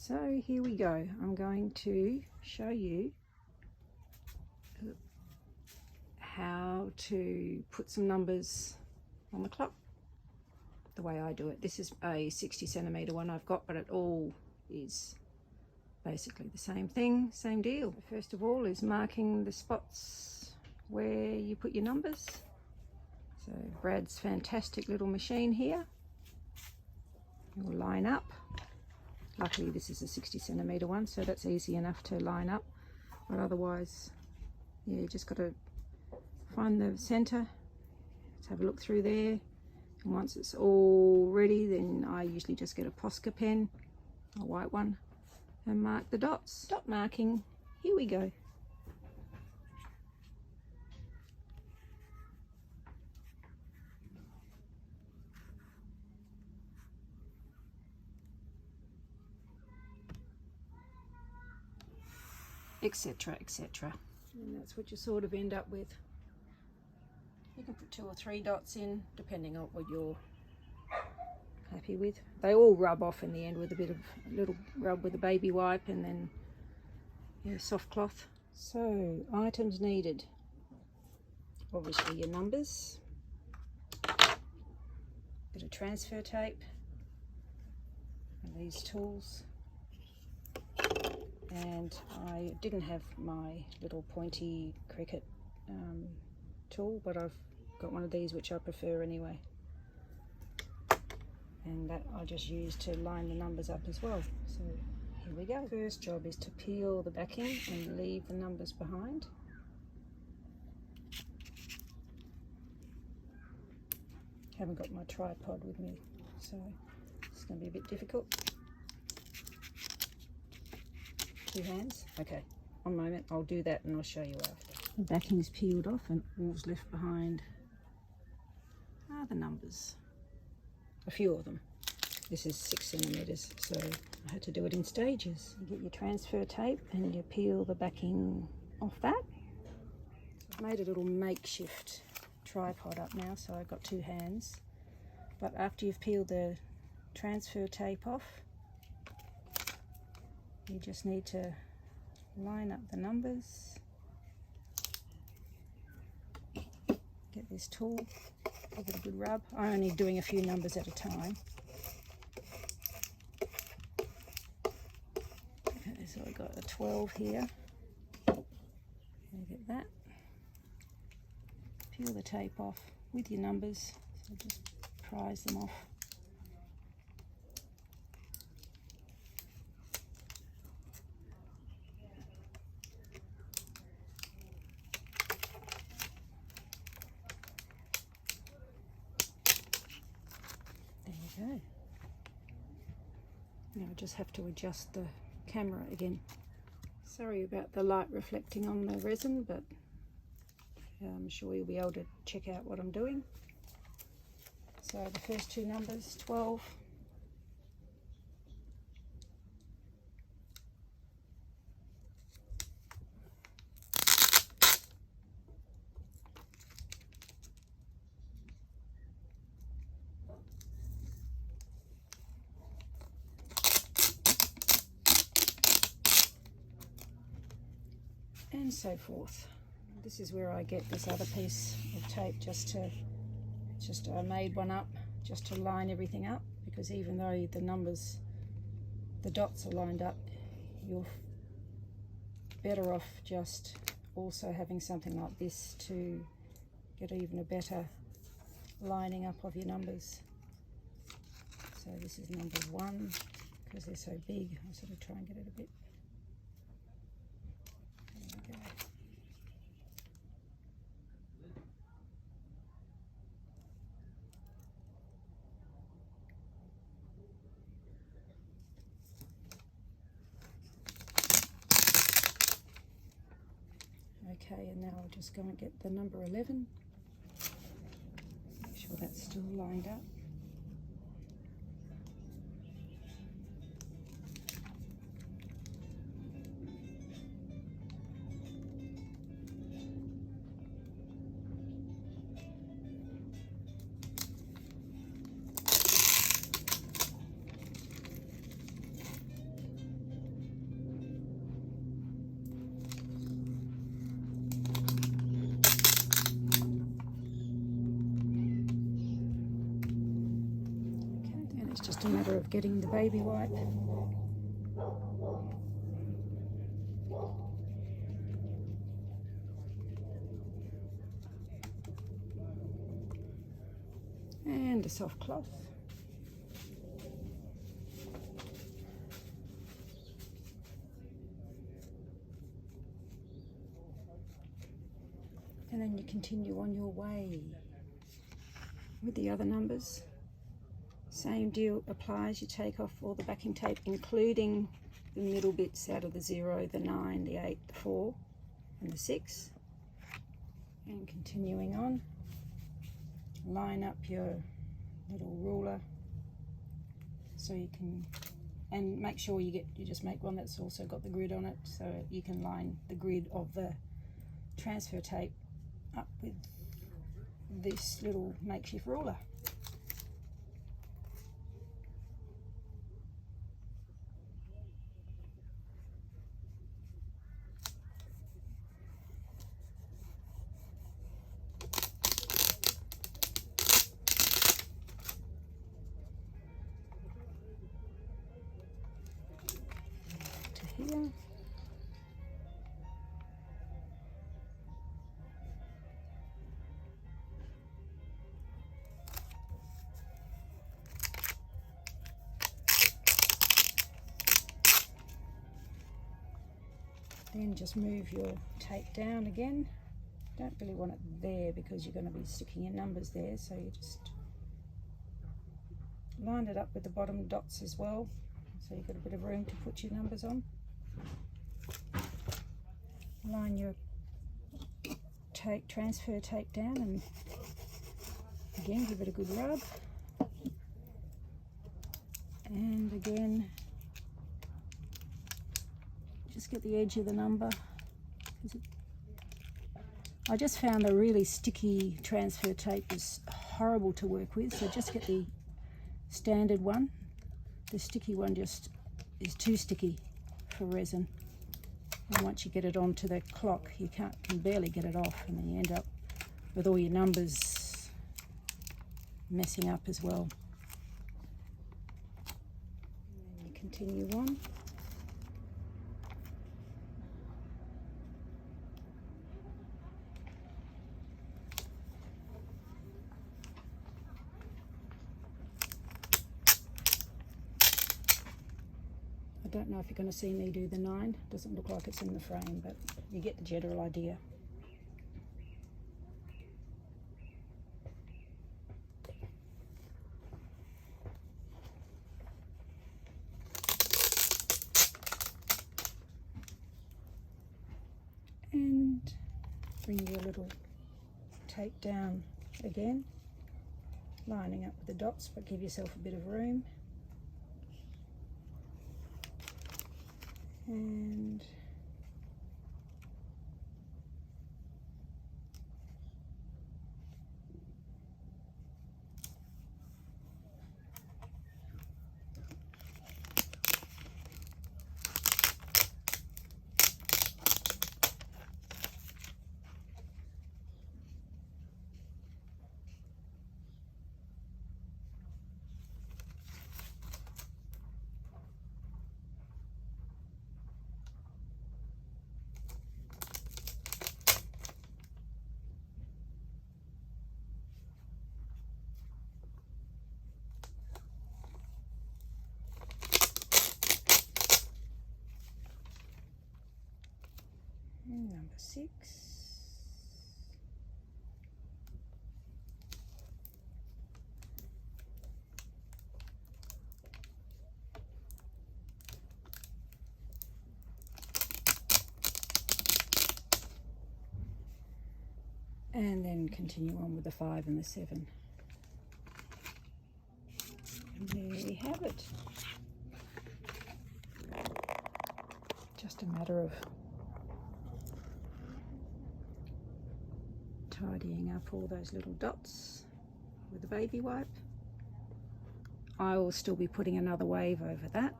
So here we go. I'm going to show you how to put some numbers on the clock the way I do it. This is a 60 centimeter one I've got, but it all is basically the same thing, same deal. First of all is marking the spots where you put your numbers. So Brad's fantastic little machine here. It will line up. Luckily this is a 60 centimeter one, so that's easy enough to line up, but otherwise, yeah, you just got to find the center. Let's have a look through there, and once it's all ready, then I usually just get a Posca pen, a white one, and mark the dots. Dot marking, here we go. Etc, etc. And that's what you sort of end up with. You can put 2 or 3 dots in, depending on what you're happy with. They all rub off in the end with a little rub with a baby wipe, and then, yeah, soft cloth. So items needed: obviously your numbers, bit of transfer tape, and these tools. And I didn't have my little pointy Cricut tool, but I've got one of these which I prefer anyway, and that I just use to line the numbers up as well. So here we go. First job is to peel the backing and leave the numbers behind. Haven't got my tripod with me, so it's going to be a bit difficult. 2 hands. Okay, one moment, I'll do that and I'll show you after. The backing's peeled off and all's left behind are the numbers. A few of them. This is 6 centimeters, so I had to do it in stages. You get your transfer tape and you peel the backing off that. So I've made a little makeshift tripod up now, so I've got 2 hands. But after you've peeled the transfer tape off, you just need to line up the numbers. Get this tool, give it a good rub. I'm only doing a few numbers at a time. Okay, so I've got a 12 here. Get that. Peel the tape off with your numbers, so just prise them off. Go. Now I just have to adjust the camera again. Sorry about the light reflecting on the resin, but I'm sure you'll be able to check out what I'm doing. So the first 2 numbers, 12. And so forth. This is where I get this other piece of tape I made one up just to line everything up, because even though the numbers, the dots are lined up, you're better off just also having something like this to get even a better lining up of your numbers. So this is number 1, because they're so big, I'll sort of try and get it a bit. Okay, and now I'll just go and get the number 11. Make sure that's still lined up. just a matter of getting the baby wipe. And a soft cloth. And then you continue on your way with the other numbers. Same deal applies. You take off all the backing tape, including the middle bits out of the 0, the 9, the 8, the 4 and the 6. And continuing on, line up your little ruler so you can, and make sure you just make one that's also got the grid on it, so you can line the grid of the transfer tape up with this little makeshift ruler. To here. Then just move your tape down again. Don't really want it there because you're going to be sticking your numbers there, so you just line it up with the bottom dots as well, so you've got a bit of room to put your numbers on. Line your tape, transfer tape down, and again give it a good rub. And again, just get the edge of the number. I just found the really sticky transfer tape is horrible to work with, so just get the standard one. The sticky one just is too sticky for resin, and once you get it onto the clock you can barely get it off, and then you end up with all your numbers messing up as well. And then you continue on. I don't know if you're going to see me do the 9. Doesn't look like it's in the frame, but you get the general idea. And bring your little tape down again, lining up with the dots, but give yourself a bit of room. And number 6. And then continue on with the 5 and the 7. And there we have it. Just a matter of tidying up all those little dots with the baby wipe. I will still be putting another wave over that,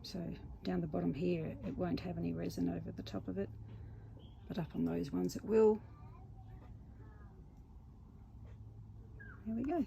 so down the bottom here it won't have any resin over the top of it, but up on those ones it will. There we go.